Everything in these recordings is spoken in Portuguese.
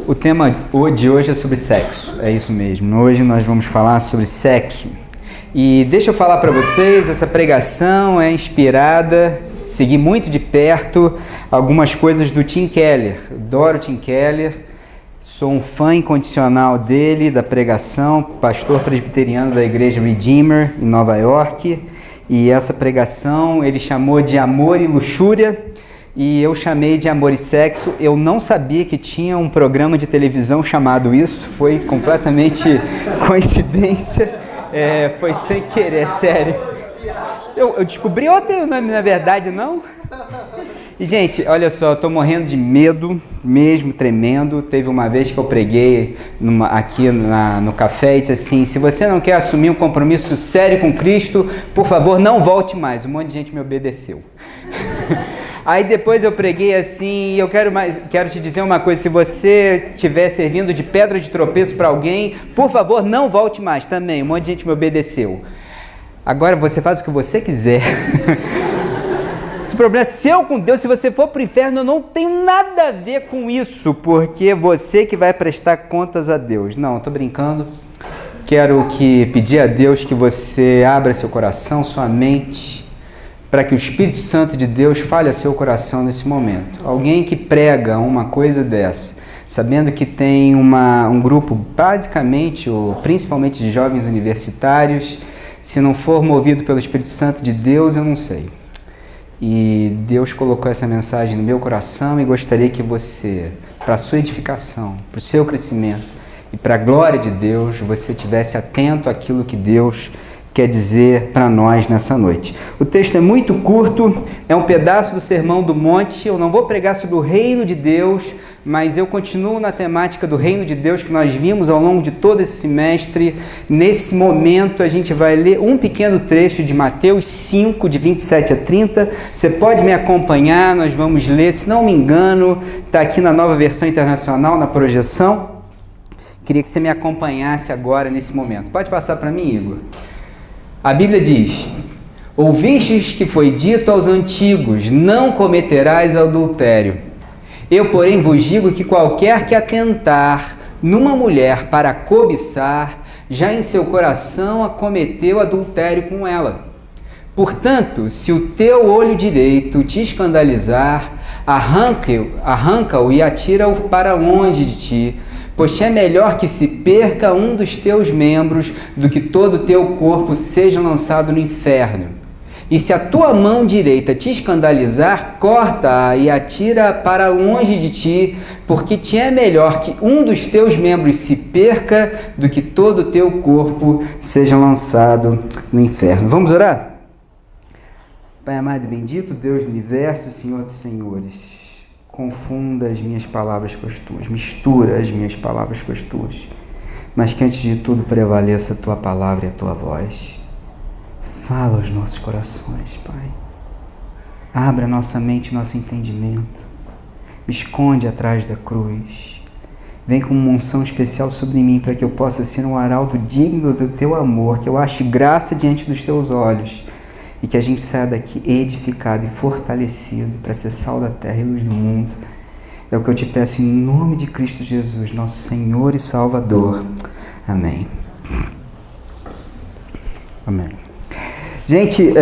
O tema de hoje é sobre sexo, é isso mesmo. Hoje nós vamos falar sobre sexo. E deixa eu falar para vocês, essa pregação é inspirada, segui muito de perto algumas coisas do Tim Keller. Adoro Tim Keller, sou um fã incondicional dele, da pregação, pastor presbiteriano da igreja Redeemer em Nova York. E essa pregação ele chamou de Amor e Luxúria. E eu chamei de Amor e Sexo. Eu não sabia que tinha um programa de televisão chamado isso. Foi completamente coincidência. Foi sem querer, sério. Eu descobri ontem o nome, na verdade, não? E, gente, olha só, eu tô morrendo de medo, mesmo tremendo. Teve uma vez que eu preguei aqui no café e disse assim: se você não quer assumir um compromisso sério com Cristo, por favor, não volte mais. Um monte de gente me obedeceu. Aí depois eu preguei assim, e eu quero te dizer uma coisa: se você estiver servindo de pedra de tropeço para alguém, por favor, não volte mais também. Um monte de gente me obedeceu. Agora você faz o que você quiser. Esse problema é seu com Deus. Se você for para o inferno, eu não tenho nada a ver com isso, porque é você que vai prestar contas a Deus. Não, estou brincando. Quero pedir a Deus que você abra seu coração, sua mente, para que o Espírito Santo de Deus fale a seu coração nesse momento. Alguém que prega uma coisa dessa, sabendo que tem um grupo basicamente, ou principalmente de jovens universitários, se não for movido pelo Espírito Santo de Deus, eu não sei. E Deus colocou essa mensagem no meu coração e gostaria que você, para a sua edificação, para o seu crescimento e para a glória de Deus, você estivesse atento àquilo que Deus quer dizer para nós nessa noite. O texto é muito curto, é um pedaço do Sermão do Monte. Eu não vou pregar sobre o reino de Deus, mas eu continuo na temática do reino de Deus que nós vimos ao longo de todo esse semestre. Nesse momento a gente vai ler um pequeno trecho de Mateus 5, de 27 a 30. Você pode me acompanhar, nós vamos ler, se não me engano, está aqui na Nova Versão Internacional, na projeção. Queria que você me acompanhasse agora nesse momento. Pode passar para mim, Igor? A Bíblia diz: ouvistes que foi dito aos antigos, não cometerás adultério. Eu, porém, vos digo que qualquer que atentar numa mulher para cobiçar, já em seu coração a cometeu adultério com ela. Portanto, se o teu olho direito te escandalizar, arranca-o e atira-o para longe de ti, pois te é melhor que se perca um dos teus membros do que todo o teu corpo seja lançado no inferno. E se a tua mão direita te escandalizar, corta-a e atira-a para longe de ti, porque te é melhor que um dos teus membros se perca do que todo o teu corpo seja lançado no inferno. Vamos orar? Pai amado e bendito, Deus do universo, Senhor dos senhores, confunda as minhas palavras com as tuas, mistura as minhas palavras com as tuas, mas que antes de tudo prevaleça a tua palavra e a tua voz. Fala aos nossos corações, Pai. Abra nossa mente e nosso entendimento. Me esconde atrás da cruz. Vem com uma unção especial sobre mim para que eu possa ser um arauto digno do teu amor, que eu ache graça diante dos teus olhos e que a gente saia daqui edificado e fortalecido para ser sal da terra e luz do mundo. É o que eu te peço em nome de Cristo Jesus, nosso Senhor e Salvador. Amém. Amém. Gente,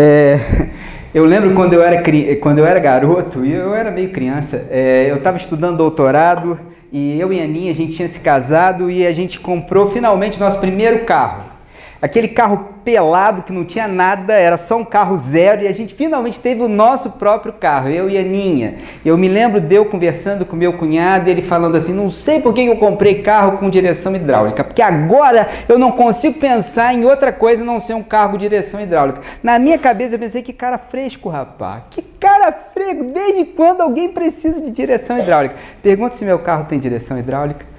eu lembro quando eu era garoto, e eu era meio criança, eu estava estudando doutorado e eu e a Aninha, a gente tinha se casado e a gente comprou finalmente nosso primeiro carro. Aquele carro pelado que não tinha nada, era só um carro zero, e a gente finalmente teve o nosso próprio carro, eu e a Aninha. Eu me lembro de eu conversando com meu cunhado, ele falando assim: não sei por que eu comprei carro com direção hidráulica, porque agora eu não consigo pensar em outra coisa a não ser um carro com direção hidráulica. Na minha cabeça eu pensei: que cara fresco, rapaz, que cara fresco, desde quando alguém precisa de direção hidráulica? Pergunta se meu carro tem direção hidráulica.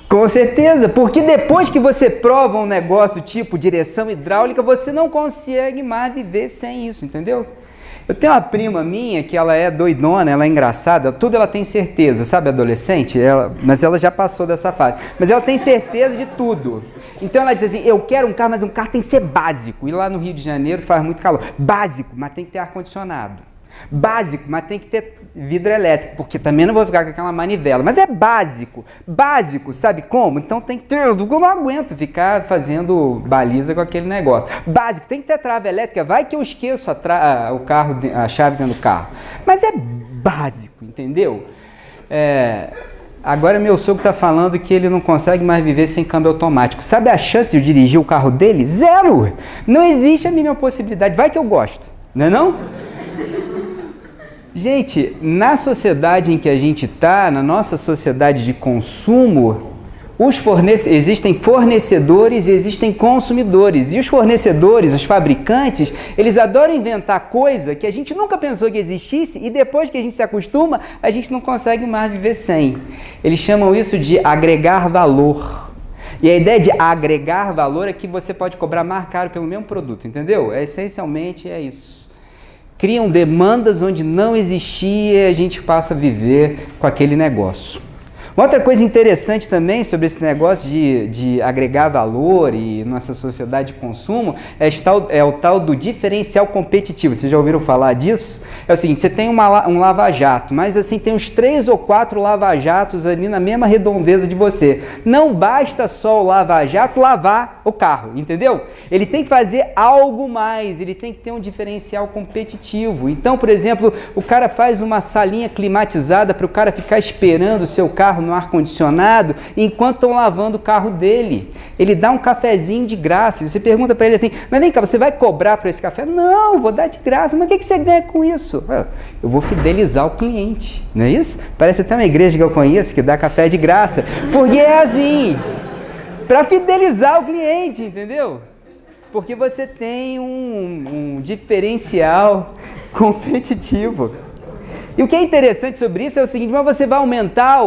Com certeza, porque depois que você prova um negócio tipo direção hidráulica, você não consegue mais viver sem isso, entendeu? Eu tenho uma prima minha que ela é doidona, ela é engraçada, tudo ela tem certeza, sabe, adolescente? Mas ela já passou dessa fase. Mas ela tem certeza de tudo. Então ela diz assim: eu quero um carro, mas um carro tem que ser básico. E lá no Rio de Janeiro faz muito calor. Básico, mas tem que ter ar-condicionado. Básico, mas tem que ter vidro elétrico, porque também não vou ficar com aquela manivela. Mas é básico. Básico, sabe como? Então tem que ter. Eu não aguento ficar fazendo baliza com aquele negócio. Básico, tem que ter trava elétrica. Vai que eu esqueço a chave dentro do carro. Mas é básico, entendeu? Agora meu sogro está falando que ele não consegue mais viver sem câmbio automático. Sabe a chance de eu dirigir o carro dele? Zero! Não existe a mínima possibilidade. Vai que eu gosto, não é não? Gente, na sociedade em que a gente está, na nossa sociedade de consumo, existem fornecedores e existem consumidores. E os fornecedores, os fabricantes, eles adoram inventar coisa que a gente nunca pensou que existisse e depois que a gente se acostuma, a gente não consegue mais viver sem. Eles chamam isso de agregar valor. E a ideia de agregar valor é que você pode cobrar mais caro pelo mesmo produto, entendeu? Essencialmente é isso. Criam demandas onde não existia e a gente passa a viver com aquele negócio. Uma outra coisa interessante também sobre esse negócio de agregar valor e nossa sociedade de consumo é o tal do diferencial competitivo. Vocês já ouviram falar disso? É o seguinte, você tem um lava-jato, mas assim tem uns 3 ou 4 lava-jatos ali na mesma redondeza de você. Não basta só o lava-jato lavar o carro, entendeu? Ele tem que fazer algo mais, ele tem que ter um diferencial competitivo. Então, por exemplo, o cara faz uma salinha climatizada para o cara ficar esperando o seu carro no ar-condicionado enquanto estão lavando o carro dele. Ele dá um cafezinho de graça. E você pergunta para ele assim, mas vem cá, você vai cobrar por esse café? Não, vou dar de graça. Mas o que você ganha com isso? Eu vou fidelizar o cliente, não é isso? Parece até uma igreja que eu conheço que dá café de graça. Porque é assim, para fidelizar o cliente, entendeu? Porque você tem um diferencial competitivo. E o que é interessante sobre isso é o seguinte, mas você vai aumentar,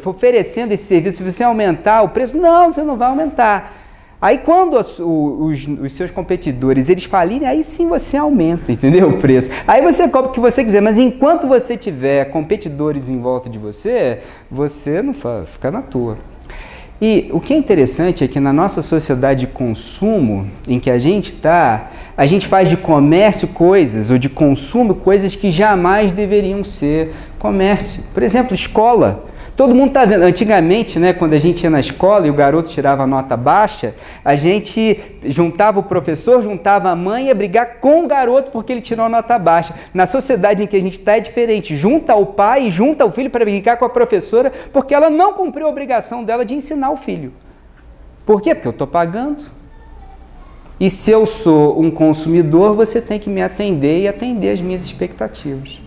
oferecendo esse serviço, se você aumentar o preço? Não, você não vai aumentar. Aí quando os seus competidores, eles falirem, aí sim você aumenta, entendeu? O preço. Aí você cobra o que você quiser, mas enquanto você tiver competidores em volta de você, você não fica na tua. E o que é interessante é que na nossa sociedade de consumo, em que a gente está, a gente faz de comércio coisas, ou de consumo coisas que jamais deveriam ser comércio. Por exemplo, escola. Todo mundo está vendo. Antigamente, né, quando a gente ia na escola e o garoto tirava nota baixa, a gente juntava o professor, juntava a mãe e ia brigar com o garoto porque ele tirou nota baixa. Na sociedade em que a gente está é diferente. Junta o pai e junta o filho para brigar com a professora porque ela não cumpriu a obrigação dela de ensinar o filho. Por quê? Porque eu estou pagando. E se eu sou um consumidor, você tem que me atender e atender as minhas expectativas.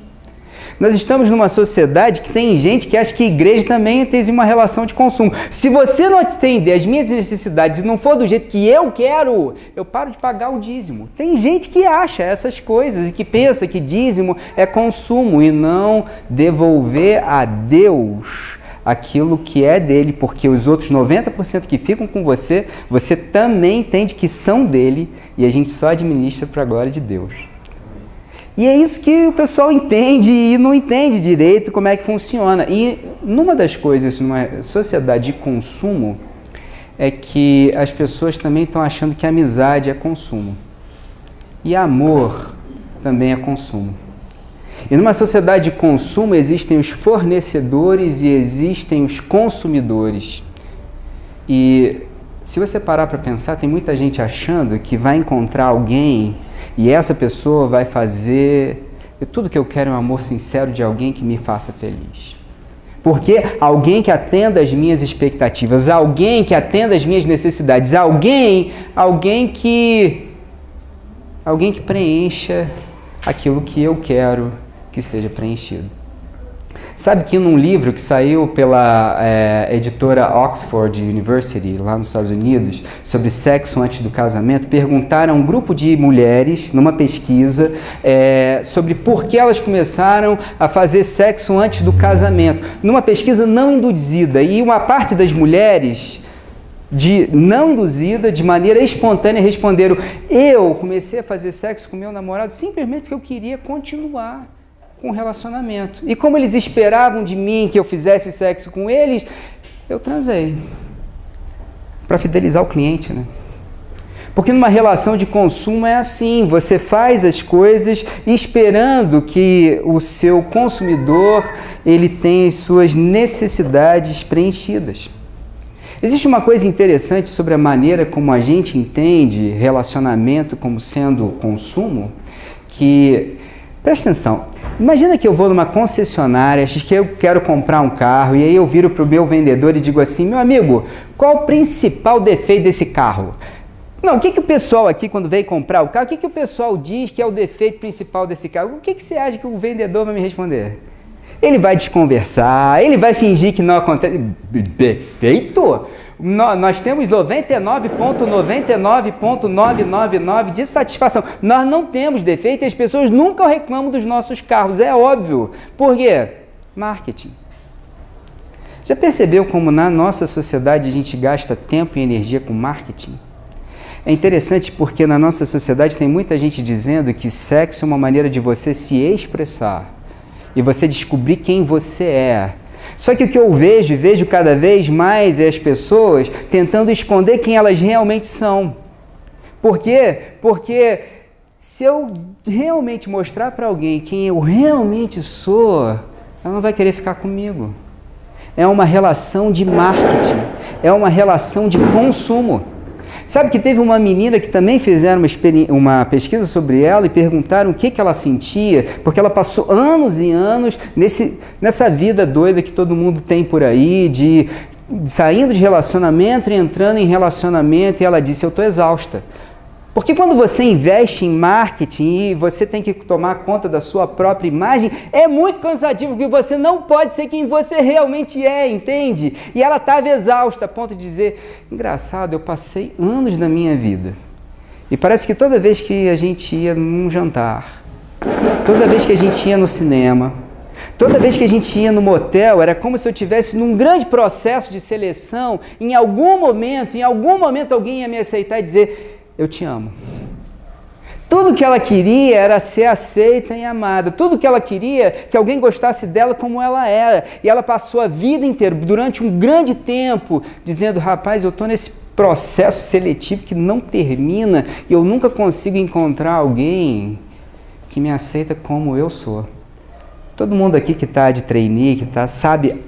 Nós estamos numa sociedade que tem gente que acha que a igreja também tem uma relação de consumo. Se você não atender as minhas necessidades e não for do jeito que eu quero, eu paro de pagar o dízimo. Tem gente que acha essas coisas e que pensa que dízimo é consumo e não devolver a Deus aquilo que é dele, porque os outros 90% que ficam com você, você também entende que são dele e a gente só administra para a glória de Deus. E é isso que o pessoal entende e não entende direito como é que funciona. E numa das coisas, numa sociedade de consumo, é que as pessoas também estão achando que amizade é consumo. E amor também é consumo. E numa sociedade de consumo existem os fornecedores e existem os consumidores. E se você parar para pensar, tem muita gente achando que vai encontrar alguém e essa pessoa vai fazer... Tudo que eu quero é um amor sincero de alguém que me faça feliz. Porque alguém que atenda às minhas expectativas, alguém que atenda às minhas necessidades, alguém que preencha aquilo que eu quero que seja preenchido. Sabe que num livro que saiu pela editora Oxford University, lá nos Estados Unidos, sobre sexo antes do casamento, perguntaram a um grupo de mulheres, numa pesquisa, sobre por que elas começaram a fazer sexo antes do casamento. Numa pesquisa não induzida, e uma parte das mulheres não induzida, de maneira espontânea, responderam: eu comecei a fazer sexo com meu namorado simplesmente porque eu queria continuar com o relacionamento. E como eles esperavam de mim que eu fizesse sexo com eles, eu transei. Para fidelizar o cliente, né? Porque numa relação de consumo é assim, você faz as coisas esperando que o seu consumidor ele tenha as suas necessidades preenchidas. Existe uma coisa interessante sobre a maneira como a gente entende relacionamento como sendo consumo, que, presta atenção, imagina que eu vou numa concessionária, acho que eu quero comprar um carro, e aí eu viro para o meu vendedor e digo assim, meu amigo, qual o principal defeito desse carro? Não, o que o pessoal aqui, quando veio comprar o carro, o que o pessoal diz que é o defeito principal desse carro? O que você acha que o vendedor vai me responder? Ele vai desconversar, ele vai fingir que não acontece. Defeito? Nós temos 99,99,999 de satisfação. Nós não temos defeito e as pessoas nunca reclamam dos nossos carros, é óbvio. Por quê? Marketing. Já percebeu como na nossa sociedade a gente gasta tempo e energia com marketing? É interessante porque na nossa sociedade tem muita gente dizendo que sexo é uma maneira de você se expressar e você descobrir quem você é. Só que o que eu vejo cada vez mais é as pessoas tentando esconder quem elas realmente são. Por quê? Porque se eu realmente mostrar para alguém quem eu realmente sou, ela não vai querer ficar comigo. É uma relação de marketing, é uma relação de consumo. Sabe que teve uma menina que também fizeram uma pesquisa sobre ela e perguntaram o que ela sentia, porque ela passou anos e anos nessa vida doida que todo mundo tem por aí, de saindo de relacionamento e entrando em relacionamento, e ela disse, eu estou exausta. Porque quando você investe em marketing e você tem que tomar conta da sua própria imagem, é muito cansativo, porque você não pode ser quem você realmente é, entende? E ela estava exausta, a ponto de dizer, engraçado, eu passei anos da minha vida. E parece que toda vez que a gente ia num jantar, toda vez que a gente ia no cinema, toda vez que a gente ia no motel, era como se eu estivesse num grande processo de seleção, em algum momento alguém ia me aceitar e dizer, eu te amo. Tudo que ela queria era ser aceita e amada. Tudo que ela queria que alguém gostasse dela como ela era. E ela passou a vida inteira, durante um grande tempo, dizendo, rapaz, eu estou nesse processo seletivo que não termina e eu nunca consigo encontrar alguém que me aceita como eu sou. Todo mundo aqui que está de trainee, sabe,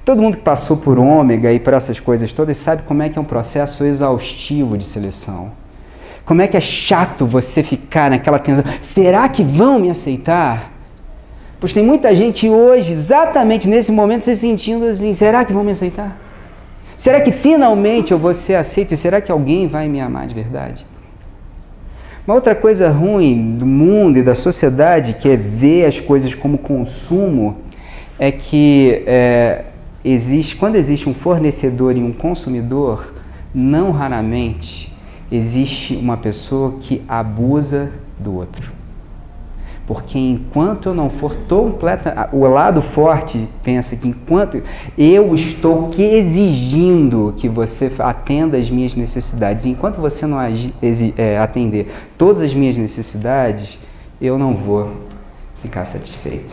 todo mundo que passou por ômega e por essas coisas todas sabe como é que é um processo exaustivo de seleção. Como é que é chato você ficar naquela tensão. Será que vão me aceitar? Pois tem muita gente hoje, exatamente nesse momento, se sentindo assim, será que vão me aceitar? Será que finalmente eu vou ser aceito? E será que alguém vai me amar de verdade? Uma outra coisa ruim do mundo e da sociedade, que é ver as coisas como consumo, é que quando existe um fornecedor e um consumidor, não raramente existe uma pessoa que abusa do outro. Porque enquanto eu não for o lado forte pensa que enquanto eu estou exigindo que você atenda às minhas necessidades, enquanto você não atender todas as minhas necessidades, eu não vou ficar satisfeito.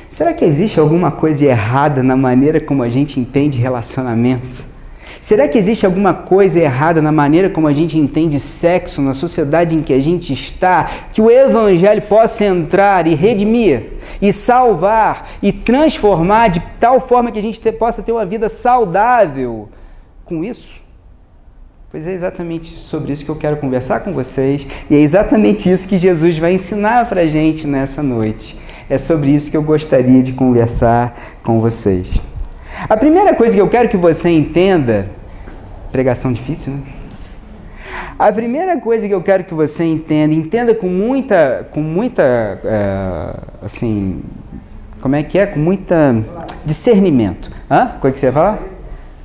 Será que existe alguma coisa errada na maneira como a gente entende relacionamento? Será que existe alguma coisa errada na maneira como a gente entende sexo na sociedade em que a gente está, que o Evangelho possa entrar e redimir, e salvar, e transformar de tal forma que a gente possa ter uma vida saudável com isso? Pois é exatamente sobre isso que eu quero conversar com vocês, e é exatamente isso que Jesus vai ensinar para a gente nessa noite. É sobre isso que eu gostaria de conversar com vocês. A primeira coisa que eu quero que você entenda, pregação difícil, né? A primeira coisa que eu quero que você entenda com muita, assim, como é que é? Com muita discernimento. Como é que você vai falar?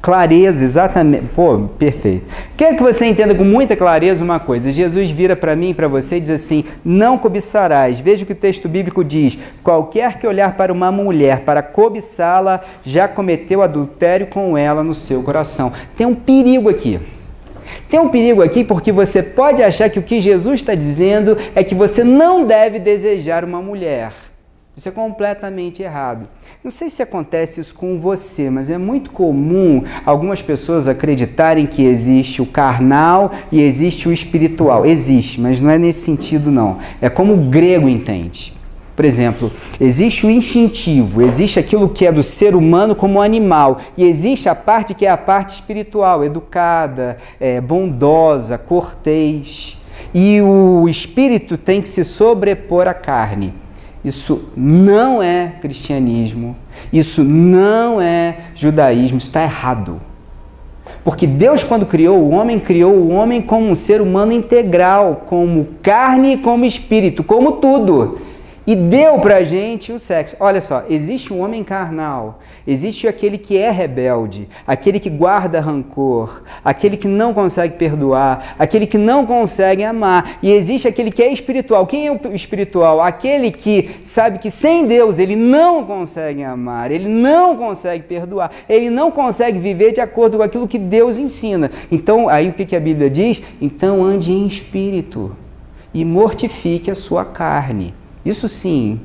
Clareza, exatamente. Pô, perfeito. Quero que você entenda com muita clareza uma coisa. Jesus vira para mim e para você e diz assim, não cobiçarás. Veja o que o texto bíblico diz. Qualquer que olhar para uma mulher para cobiçá-la, já cometeu adultério com ela no seu coração. Tem um perigo aqui. Tem um perigo aqui porque você pode achar que o que Jesus está dizendo é que você não deve desejar uma mulher. Isso é completamente errado. Não sei se acontece isso com você, mas é muito comum algumas pessoas acreditarem que existe o carnal e existe o espiritual. Existe, mas não é nesse sentido não. É como o grego entende. Por exemplo, existe o instintivo, existe aquilo que é do ser humano como animal, e existe a parte que é a parte espiritual, educada, bondosa, cortês. E o espírito tem que se sobrepor à carne. Isso não é cristianismo, isso não é judaísmo, isso está errado. Porque Deus, quando criou o homem como um ser humano integral, como carne e como espírito, como tudo. E deu pra gente o sexo. Olha só, existe um homem carnal, existe aquele que é rebelde, aquele que guarda rancor, aquele que não consegue perdoar, aquele que não consegue amar, e existe aquele que é espiritual. Quem é o espiritual? Aquele que sabe que sem Deus ele não consegue amar, ele não consegue perdoar, ele não consegue viver de acordo com aquilo que Deus ensina. Então, aí o que a Bíblia diz? Então ande em espírito e mortifique a sua carne. Isso sim,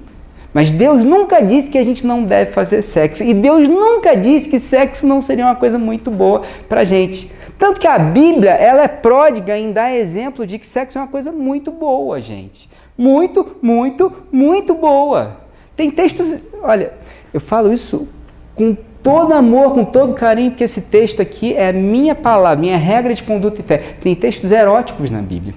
mas Deus nunca disse que a gente não deve fazer sexo, e Deus nunca disse que sexo não seria uma coisa muito boa pra gente. Tanto que a Bíblia, ela é pródiga em dar exemplo de que sexo é uma coisa muito boa, gente. Muito, muito, muito boa. Tem textos, olha, eu falo isso com todo amor, com todo carinho, porque esse texto aqui é a minha palavra, minha regra de conduta e fé. Tem textos eróticos na Bíblia.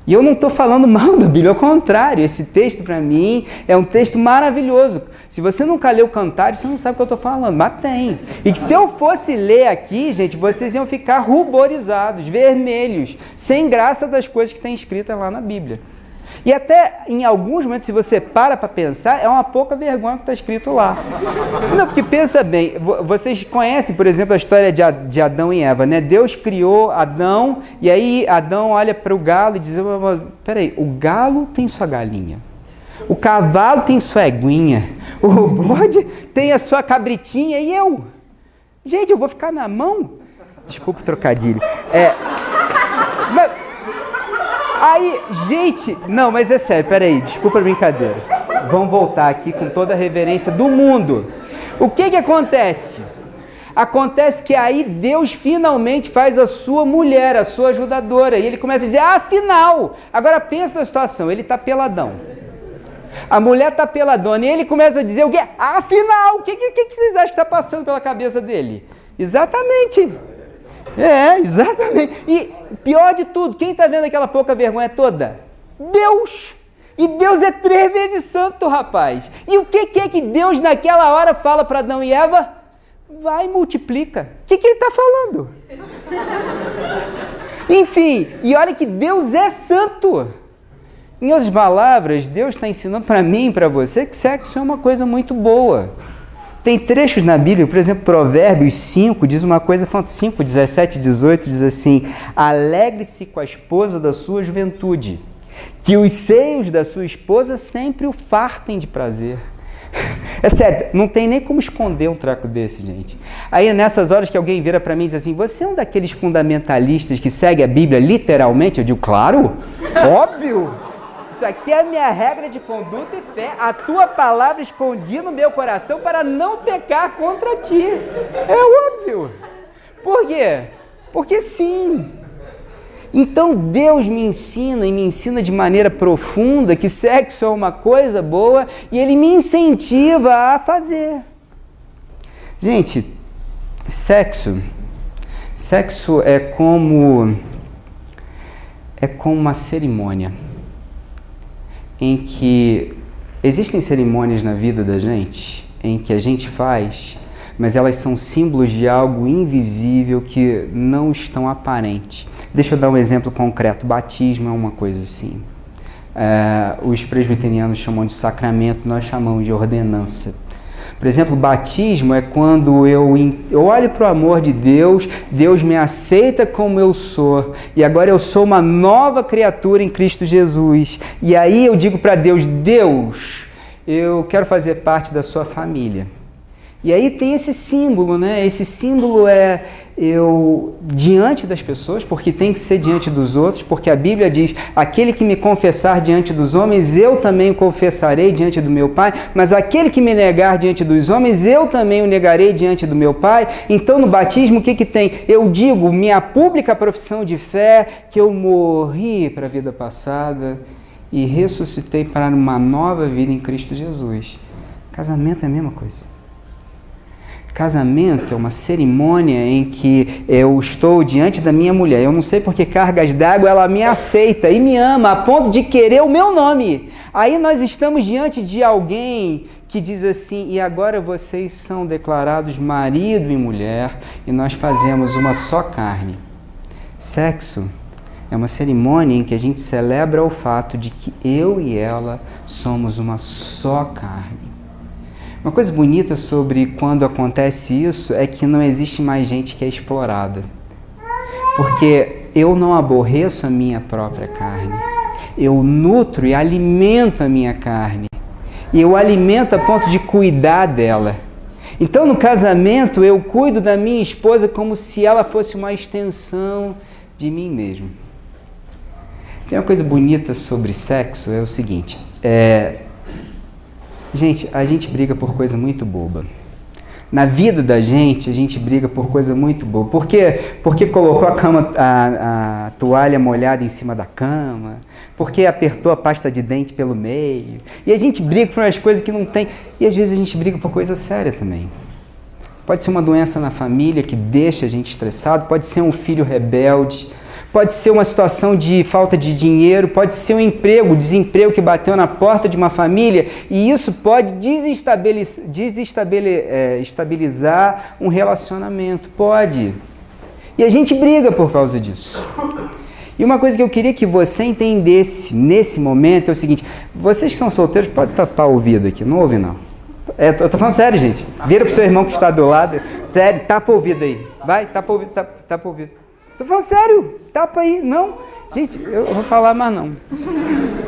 E eu não estou falando mal da Bíblia, ao contrário, esse texto para mim é um texto maravilhoso. Se você nunca leu Cantares, você não sabe o que eu estou falando, mas tem. E que se eu fosse ler aqui, gente, vocês iam ficar ruborizados, vermelhos, sem graça das coisas que tem escritas lá na Bíblia. E até em alguns momentos, se você para pensar, é uma pouca vergonha que está escrito lá. Não, porque pensa bem, vocês conhecem, por exemplo, a história de Adão e Eva, né? Deus criou Adão, e aí Adão olha para o galo e diz, peraí, o galo tem sua galinha, o cavalo tem sua eguinha, o bode tem a sua cabritinha, e eu? Gente, eu vou ficar na mão? Desculpa o trocadilho. Mas... Aí, gente, não, mas é sério, peraí, desculpa a brincadeira. Vamos voltar aqui com toda a reverência do mundo. O que acontece? Acontece que aí Deus finalmente faz a sua mulher, a sua ajudadora, e ele começa a dizer, afinal, agora pensa a situação, ele está peladão. A mulher está peladona, e ele começa a dizer o quê? Afinal, o que vocês acham que está passando pela cabeça dele? Exatamente. Exatamente. E pior de tudo, quem está vendo aquela pouca vergonha toda? Deus. E Deus é 3 vezes santo, rapaz. E o que é que Deus naquela hora fala para Adão e Eva? Vai e multiplica. O que ele está falando? Enfim, e olha que Deus é santo. Em outras palavras, Deus está ensinando para mim e para você que sexo é uma coisa muito boa. Tem trechos na Bíblia, por exemplo, Provérbios 5 diz uma coisa, 5, 17 e 18 diz assim, alegre-se com a esposa da sua juventude, que os seios da sua esposa sempre o fartem de prazer. É sério, não tem nem como esconder um treco desse, gente. Aí nessas horas que alguém vira para mim e diz assim, você é um daqueles fundamentalistas que segue a Bíblia literalmente? Eu digo, claro, óbvio. Isso aqui é a minha regra de conduta e fé. A tua palavra escondi no meu coração para não pecar contra ti. É óbvio. Por quê? Porque sim. Então Deus me ensina e me ensina de maneira profunda que sexo é uma coisa boa e Ele me incentiva a fazer. Gente, sexo é como uma cerimônia em que existem cerimônias na vida da gente em que a gente faz, mas elas são símbolos de algo invisível que não estão aparentes. Deixa eu dar um exemplo concreto. Batismo é uma coisa assim. Os presbiterianos chamam de sacramento, nós chamamos de ordenança. Por exemplo, batismo é quando eu olho para o amor de Deus, Deus me aceita como eu sou, e agora eu sou uma nova criatura em Cristo Jesus. E aí eu digo para Deus, Deus, eu quero fazer parte da sua família. E aí tem esse símbolo, né? Esse símbolo é eu diante das pessoas, porque tem que ser diante dos outros, porque a Bíblia diz, aquele que me confessar diante dos homens, eu também o confessarei diante do meu Pai, mas aquele que me negar diante dos homens, eu também o negarei diante do meu Pai. Então no batismo o que tem? Eu digo, minha pública profissão de fé, que eu morri para a vida passada e ressuscitei para uma nova vida em Cristo Jesus. Casamento é a mesma coisa. Casamento é uma cerimônia em que eu estou diante da minha mulher. Eu não sei por que cargas d'água ela me aceita e me ama a ponto de querer o meu nome. Aí nós estamos diante de alguém que diz assim, e agora vocês são declarados marido e mulher e nós fazemos uma só carne. Sexo é uma cerimônia em que a gente celebra o fato de que eu e ela somos uma só carne. Uma coisa bonita sobre quando acontece isso é que não existe mais gente que é explorada. Porque eu não aborreço a minha própria carne. Eu nutro e alimento a minha carne. E eu alimento a ponto de cuidar dela. Então no casamento eu cuido da minha esposa como se ela fosse uma extensão de mim mesmo. Tem uma coisa bonita sobre sexo, é o seguinte, gente, a gente briga por coisa muito boba. Na vida da gente, a gente briga por coisa muito boba. Por quê? Porque colocou a toalha molhada em cima da cama, porque apertou a pasta de dente pelo meio. E a gente briga por umas coisas que não tem. E às vezes a gente briga por coisa séria também. Pode ser uma doença na família que deixa a gente estressado, pode ser um filho rebelde, pode ser uma situação de falta de dinheiro, pode ser um desemprego que bateu na porta de uma família e isso pode desestabilizar um relacionamento, pode. E a gente briga por causa disso. E uma coisa que eu queria que você entendesse nesse momento é o seguinte, vocês que são solteiros, pode tapar o ouvido aqui, não ouve não. Eu tô falando sério, gente. Vira pro seu irmão que está do lado, sério, tapa o ouvido aí, vai, tapa o ouvido, tapa o ouvido. Tô falando sério, tapa aí, não. Gente, eu vou falar, mas não.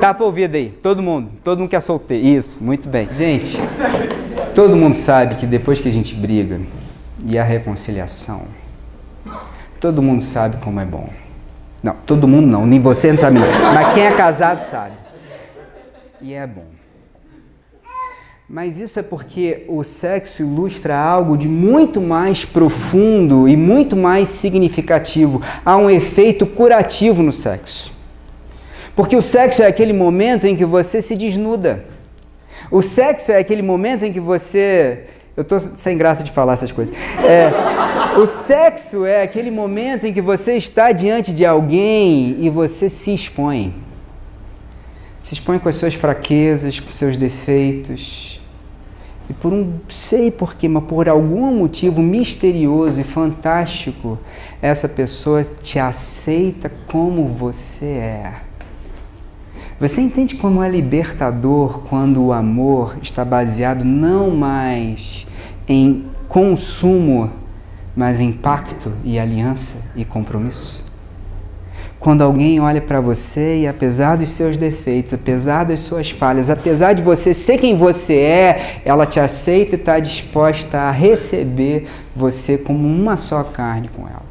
Tapa o ouvido aí, todo mundo que é solteiro. Isso, muito bem. Gente, todo mundo sabe que depois que a gente briga e a reconciliação, todo mundo sabe como é bom. Não, todo mundo não, nem você não sabe não. Mas quem é casado sabe. E é bom. Mas isso é porque o sexo ilustra algo de muito mais profundo e muito mais significativo. Há um efeito curativo no sexo. Porque o sexo é aquele momento em que você se desnuda. O sexo é aquele momento em que você... Eu estou sem graça de falar essas coisas. O sexo é aquele momento em que você está diante de alguém e você se expõe. Se expõe com as suas fraquezas, com seus defeitos. E sei porquê, mas por algum motivo misterioso e fantástico, essa pessoa te aceita como você é. Você entende como é libertador quando o amor está baseado não mais em consumo, mas em pacto e aliança e compromisso? Quando alguém olha para você e apesar dos seus defeitos, apesar das suas falhas, apesar de você ser quem você é, ela te aceita e está disposta a receber você como uma só carne com ela.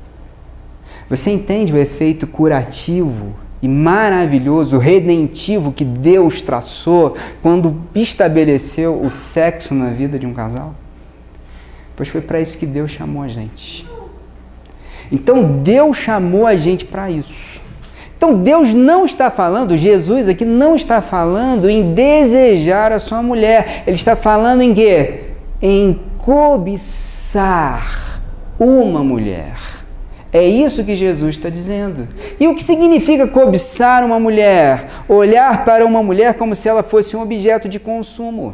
Você entende o efeito curativo e maravilhoso, redentivo que Deus traçou quando estabeleceu o sexo na vida de um casal? Pois foi para isso que Deus chamou a gente. Então Deus chamou a gente para isso. Então Deus não está falando, Jesus aqui não está falando em desejar a sua mulher. Ele está falando em quê? Em cobiçar uma mulher. É isso que Jesus está dizendo. E o que significa cobiçar uma mulher? Olhar para uma mulher como se ela fosse um objeto de consumo.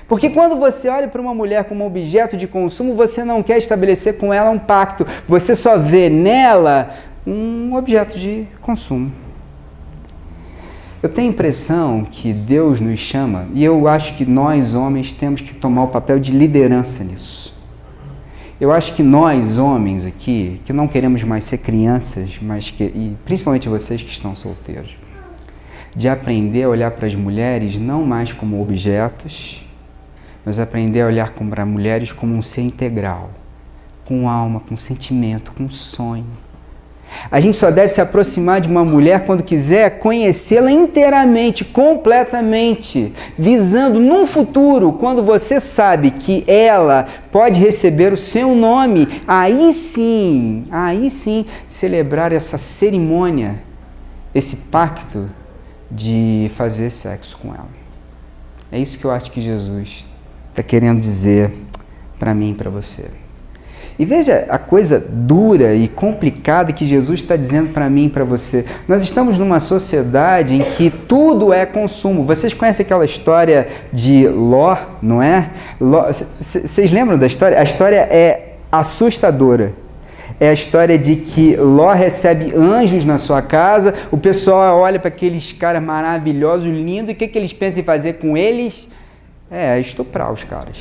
Porque quando você olha para uma mulher como objeto de consumo, você não quer estabelecer com ela um pacto. Você só vê nela um objeto de consumo. Eu tenho a impressão que Deus nos chama, e eu acho que nós, homens, temos que tomar o papel de liderança nisso. Eu acho que nós, homens aqui, que não queremos mais ser crianças, e principalmente vocês que estão solteiros, de aprender a olhar para as mulheres não mais como objetos, mas aprender a olhar para mulheres como um ser integral, com alma, com sentimento, com sonho. A gente só deve se aproximar de uma mulher quando quiser conhecê-la inteiramente, completamente, visando num futuro, quando você sabe que ela pode receber o seu nome, aí sim, celebrar essa cerimônia, esse pacto de fazer sexo com ela. É isso que eu acho que Jesus está querendo dizer para mim e para você. E veja a coisa dura e complicada que Jesus está dizendo para mim e para você. Nós estamos numa sociedade em que tudo é consumo. Vocês conhecem aquela história de Ló, não é? Vocês lembram da história? A história é assustadora. É a história de que Ló recebe anjos na sua casa, o pessoal olha para aqueles caras maravilhosos, lindos, e o que eles pensam em fazer com eles? É estuprar os caras.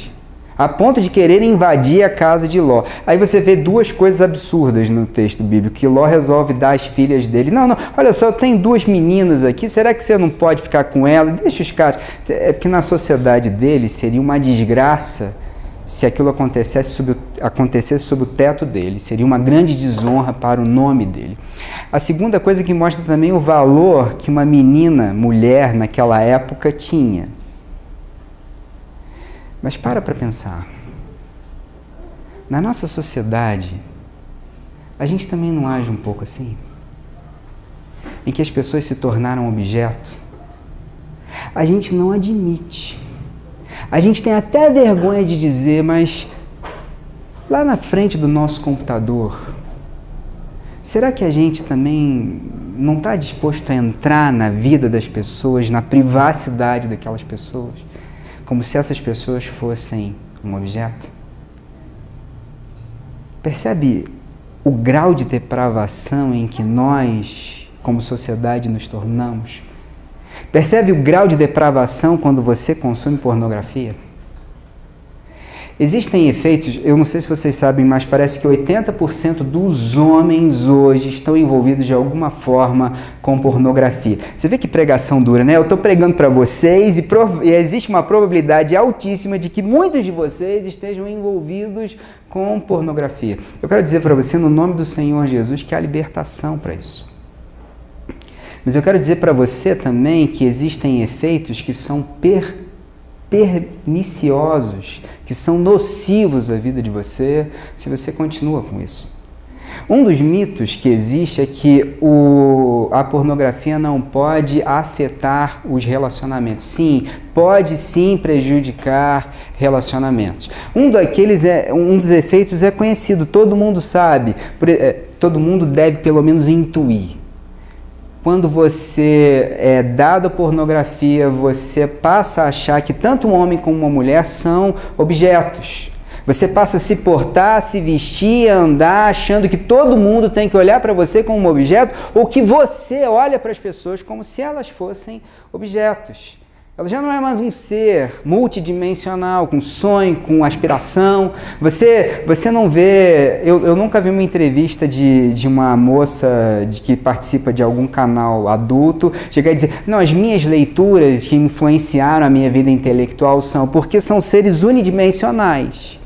A ponto de querer invadir a casa de Ló. Aí você vê duas coisas absurdas no texto bíblico, que Ló resolve dar as filhas dele. Não, olha só, eu tenho duas meninas aqui, será que você não pode ficar com elas? Deixa os caras. É que na sociedade dele seria uma desgraça se aquilo acontecesse sob o teto dele. Seria uma grande desonra para o nome dele. A segunda coisa que mostra também o valor que uma menina, mulher, naquela época tinha. Mas para pensar. Na nossa sociedade, a gente também não age um pouco assim? Em que as pessoas se tornaram objeto? A gente não admite. A gente tem até vergonha de dizer, mas lá na frente do nosso computador, será que a gente também não está disposto a entrar na vida das pessoas, na privacidade daquelas pessoas? Como se essas pessoas fossem um objeto? Percebe o grau de depravação em que nós, como sociedade, nos tornamos? Percebe o grau de depravação quando você consome pornografia? Existem efeitos, eu não sei se vocês sabem, mas parece que 80% dos homens hoje estão envolvidos de alguma forma com pornografia. Você vê que pregação dura, né? Eu estou pregando para vocês e existe uma probabilidade altíssima de que muitos de vocês estejam envolvidos com pornografia. Eu quero dizer para você, no nome do Senhor Jesus, que há libertação para isso. Mas eu quero dizer para você também que existem efeitos que são perniciosos, que são nocivos à vida de você, se você continua com isso. Um dos mitos que existe é que a pornografia não pode afetar os relacionamentos. Sim, pode sim prejudicar relacionamentos. Um dos efeitos é conhecido, todo mundo sabe, todo mundo deve pelo menos intuir. Quando você é dado a pornografia, você passa a achar que tanto um homem como uma mulher são objetos. Você passa a se portar, se vestir, andar, achando que todo mundo tem que olhar para você como um objeto, ou que você olha para as pessoas como se elas fossem objetos. Ela já não é mais um ser multidimensional, com sonho, com aspiração. Você não vê... Eu nunca vi uma entrevista de uma moça que participa de algum canal adulto chegar e dizer, não, as minhas leituras que influenciaram a minha vida intelectual são porque são seres unidimensionais,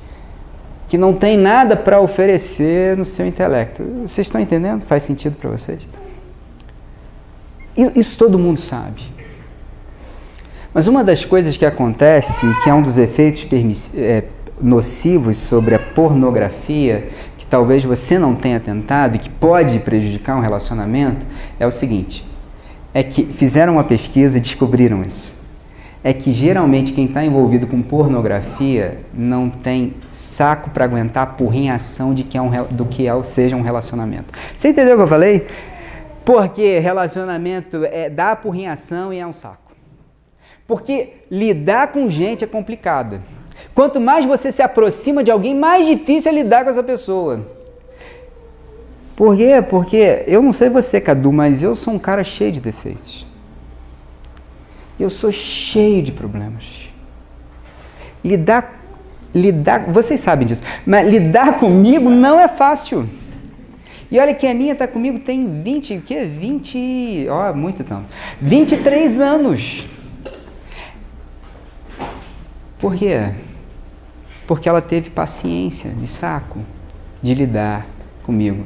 que não tem nada para oferecer no seu intelecto. Vocês estão entendendo? Faz sentido para vocês? Isso todo mundo sabe. Mas uma das coisas que acontece, que é um dos efeitos nocivos sobre a pornografia, que talvez você não tenha tentado e que pode prejudicar um relacionamento, é o seguinte, é que fizeram uma pesquisa e descobriram isso. É que geralmente quem está envolvido com pornografia não tem saco para aguentar a porrinhação do que seja um relacionamento. Você entendeu o que eu falei? Porque relacionamento dá a porrinhação e é um saco. Porque lidar com gente é complicado. Quanto mais você se aproxima de alguém, mais difícil é lidar com essa pessoa. Por quê? Porque eu não sei você, Cadu, mas eu sou um cara cheio de defeitos. Eu sou cheio de problemas. Vocês sabem disso, mas lidar comigo não é fácil. E olha que a Aninha está comigo tem 23 anos. Por quê? Porque ela teve paciência de saco de lidar comigo.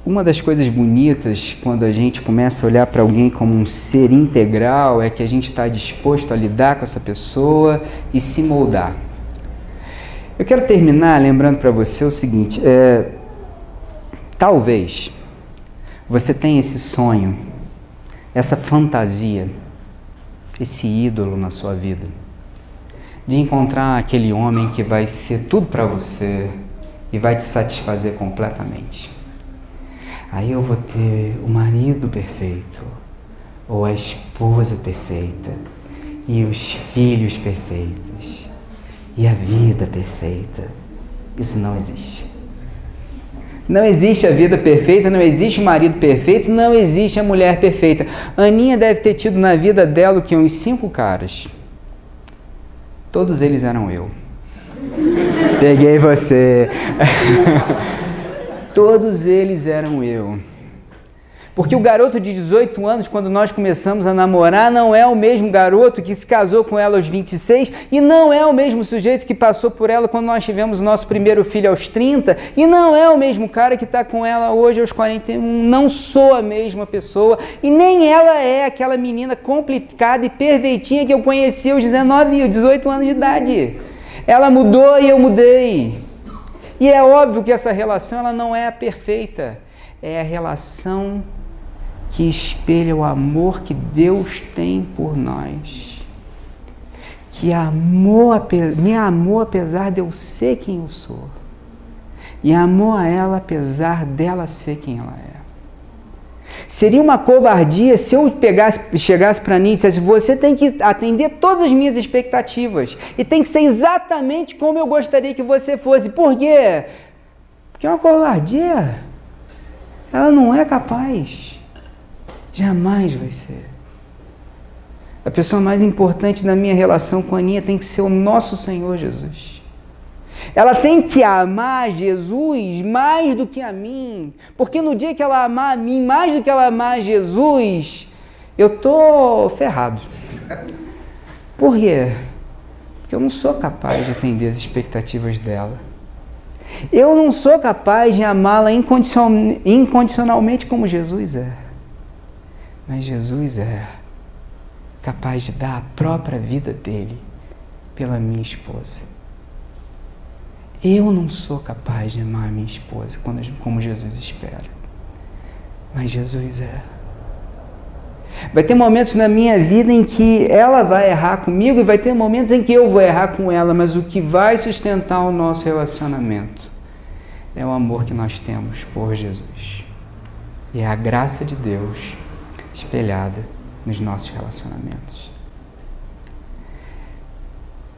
Uma das coisas bonitas quando a gente começa a olhar para alguém como um ser integral é que a gente está disposto a lidar com essa pessoa e se moldar. Eu quero terminar lembrando para você o seguinte, talvez você tenha esse sonho, essa fantasia, esse ídolo na sua vida, de encontrar aquele homem que vai ser tudo para você e vai te satisfazer completamente. Aí eu vou ter o marido perfeito, ou a esposa perfeita, e os filhos perfeitos, e a vida perfeita. Isso não existe. Não existe a vida perfeita, não existe o marido perfeito, não existe a mulher perfeita. Aninha deve ter tido na vida dela uns 5 caras. Todos eles eram eu. Peguei você. Todos eles eram eu. Porque o garoto de 18 anos, quando nós começamos a namorar, não é o mesmo garoto que se casou com ela aos 26 e não é o mesmo sujeito que passou por ela quando nós tivemos o nosso primeiro filho aos 30 e não é o mesmo cara que está com ela hoje aos 41. Não sou a mesma pessoa e nem ela é aquela menina complicada e perfeitinha que eu conheci aos 19 ou 18 anos de idade. Ela mudou e eu mudei. E é óbvio que essa relação ela não é a perfeita. É a relação que espelha o amor que Deus tem por nós. Que me amou apesar de eu ser quem eu sou. E amou a ela apesar dela ser quem ela é. Seria uma covardia se eu chegasse para mim e dissesse: você tem que atender todas as minhas expectativas e tem que ser exatamente como eu gostaria que você fosse. Por quê? Porque é uma covardia. Ela não é capaz. Jamais vai ser. A pessoa mais importante na minha relação com a Aninha tem que ser o nosso Senhor Jesus. Ela tem que amar Jesus mais do que a mim, porque no dia que ela amar a mim mais do que ela amar Jesus, eu tô ferrado. Por quê? Porque eu não sou capaz de atender as expectativas dela. Eu não sou capaz de amá-la incondicionalmente como Jesus é. Mas Jesus é capaz de dar a própria vida dele pela minha esposa. Eu não sou capaz de amar a minha esposa como Jesus espera. Mas Jesus é. Vai ter momentos na minha vida em que ela vai errar comigo e vai ter momentos em que eu vou errar com ela, mas o que vai sustentar o nosso relacionamento é o amor que nós temos por Jesus. E é a graça de Deus espelhada nos nossos relacionamentos.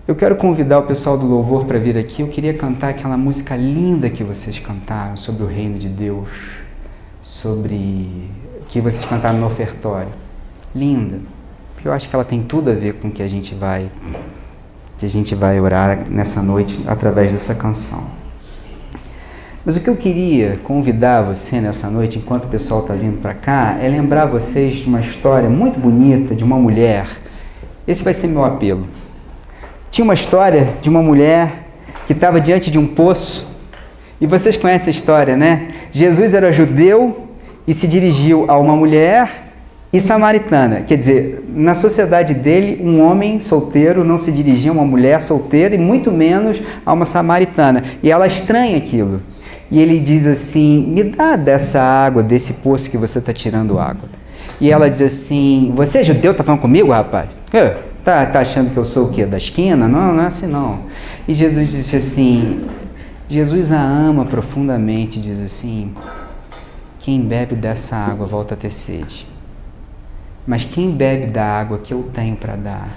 Eu quero convidar o pessoal do louvor para vir aqui. Eu queria cantar aquela música linda que vocês cantaram sobre o reino de Deus, que vocês cantaram no ofertório. Linda. Porque eu acho que ela tem tudo a ver com o que a gente vai orar nessa noite através dessa canção. Mas o que eu queria convidar você nessa noite, enquanto o pessoal está vindo para cá, é lembrar vocês de uma história muito bonita de uma mulher. Esse vai ser meu apelo. Tinha uma história de uma mulher que estava diante de um poço, e vocês conhecem a história, né? Jesus era judeu e se dirigiu a uma mulher e samaritana. Quer dizer, na sociedade dele, um homem solteiro não se dirigia a uma mulher solteira e muito menos a uma samaritana. E ela estranha aquilo. E ele diz assim: me dá dessa água, desse poço que você está tirando água. E ela diz assim: você é judeu? Está falando comigo, rapaz? Tá achando que eu sou o quê? Da esquina? Não, não é assim não. E Jesus disse assim, Jesus a ama profundamente, diz assim: quem bebe dessa água volta a ter sede. Mas quem bebe da água que eu tenho para dar,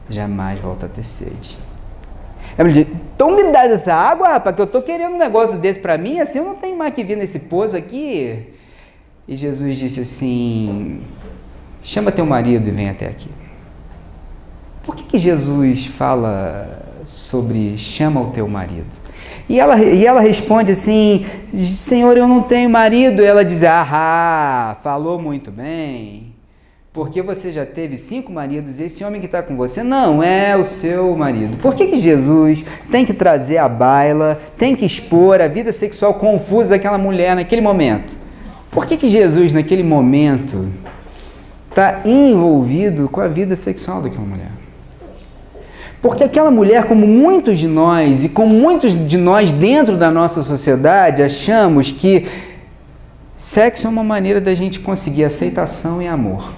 jamais volta a ter sede. Ela diz: então me dá essa água, rapaz, que eu estou querendo um negócio desse para mim, assim eu não tenho mais que vir nesse poço aqui. E Jesus disse assim: chama teu marido e vem até aqui. Por que Jesus fala sobre chama o teu marido? E ela responde assim: Senhor, eu não tenho marido. E ela diz: falou muito bem, porque você já teve 5 maridos e esse homem que está com você não é o seu marido. Por que Jesus tem que trazer à baila, tem que expor a vida sexual confusa daquela mulher naquele momento? Por que Jesus, naquele momento, está envolvido com a vida sexual daquela mulher? Porque aquela mulher, como muitos de nós, e como muitos de nós dentro da nossa sociedade, achamos que sexo é uma maneira da gente conseguir aceitação e amor.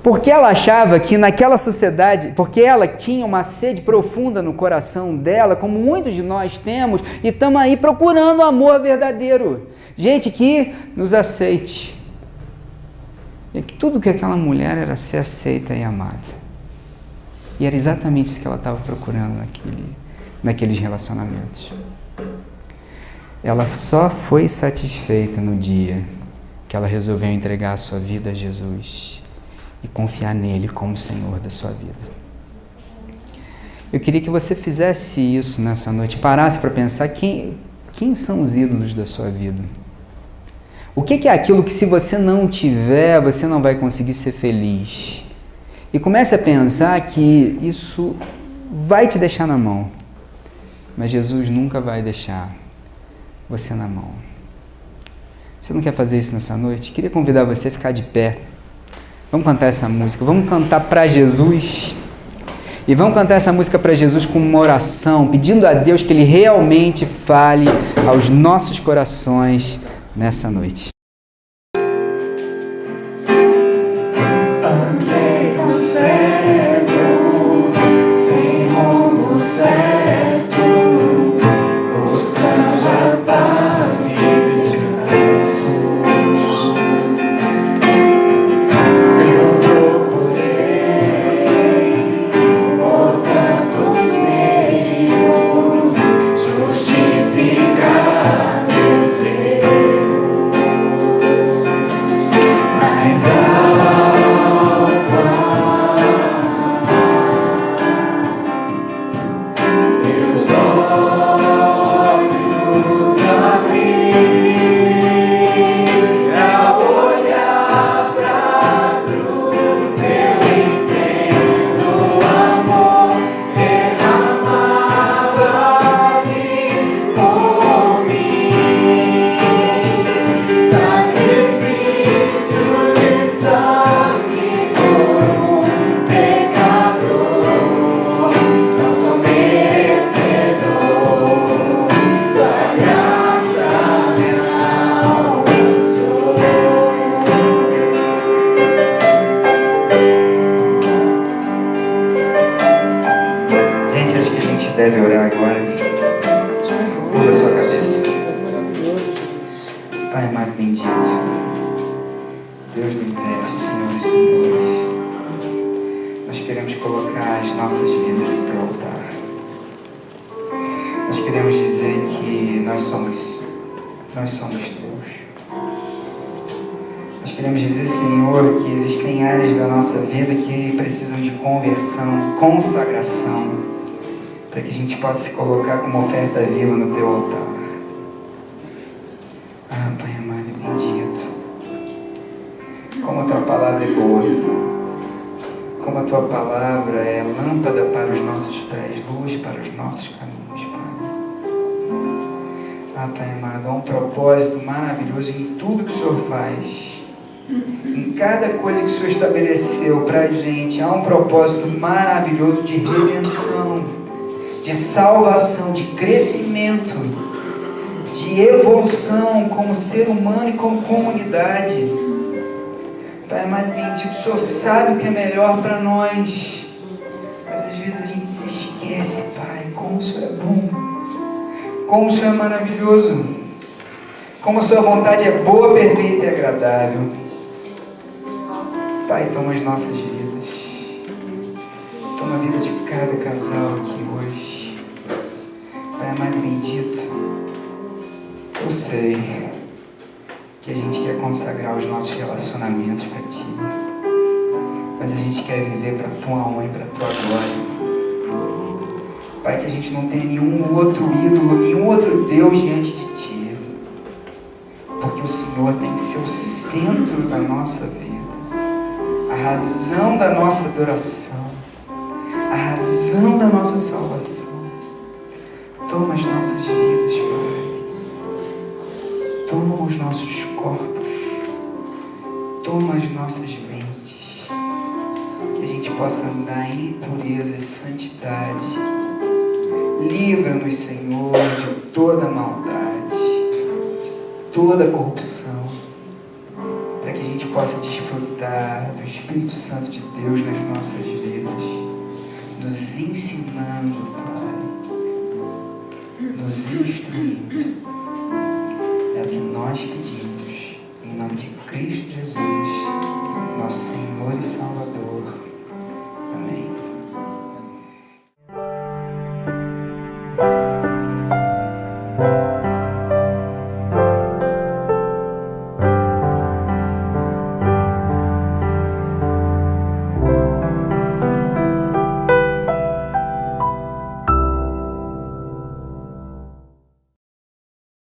Porque ela achava que naquela sociedade, porque ela tinha uma sede profunda no coração dela, como muitos de nós temos, e estamos aí procurando amor verdadeiro. Gente que nos aceite. E que tudo que aquela mulher era ser aceita e amada. E era exatamente isso que ela estava procurando naqueles relacionamentos. Ela só foi satisfeita no dia que ela resolveu entregar a sua vida a Jesus e confiar nele como Senhor da sua vida. Eu queria que você fizesse isso nessa noite, parasse para pensar quem são os ídolos da sua vida. O que é aquilo que se você não tiver, você não vai conseguir ser feliz? E comece a pensar que isso vai te deixar na mão, mas Jesus nunca vai deixar você na mão. Você não quer fazer isso nessa noite? Queria convidar você a ficar de pé. Vamos cantar essa música, vamos cantar para Jesus. E vamos cantar essa música para Jesus com uma oração, pedindo a Deus que Ele realmente fale aos nossos corações nessa noite. Andei no cego, sem rumo certo, buscando a paz e o descanso. Eu procurei por tantos meios justificar meus erros, mas deve orar agora. Curva a sua cabeça. Pai amado bendito, Deus do universo, Senhor e Senhores, nós queremos colocar as nossas vidas no Teu altar. Nós queremos dizer que nós somos Teus. Nós queremos dizer, Senhor, que existem áreas da nossa vida que precisam de conversão, consagração, para que a gente possa se colocar como oferta viva no Teu altar. Ah, Pai amado e bendito, como a Tua palavra é boa, como a Tua palavra é lâmpada para os nossos pés, luz para os nossos caminhos, Pai. Ah, Pai amado, há um propósito maravilhoso em tudo que o Senhor faz. Em cada coisa que o Senhor estabeleceu para a gente, há um propósito maravilhoso de redenção, de salvação, de crescimento, de evolução como ser humano e como comunidade. Pai amado bendito, o Senhor sabe o que é melhor para nós, mas às vezes a gente se esquece, Pai, como o Senhor é bom, como o Senhor é maravilhoso, como a Sua vontade é boa, perfeita e agradável. Pai, toma as nossas vidas, toma a vida de cada casal aqui hoje. Pai amado bendito, eu sei que a gente quer consagrar os nossos relacionamentos para Ti, mas a gente quer viver para a Tua honra e para a Tua glória. Pai, que a gente não tenha nenhum outro ídolo, nenhum outro Deus diante de Ti, porque o Senhor tem que ser o centro da nossa vida. razão da nossa adoração, a razão da nossa salvação. Toma as nossas vidas, Pai. Toma os nossos corpos. Toma as nossas mentes. Que a gente possa andar em pureza e santidade. Livra-nos, Senhor, de toda maldade, de toda corrupção, para que a gente possa desfrutar do Espírito Santo de Deus nas nossas vidas, nos ensinando, Pai, nos instruindo.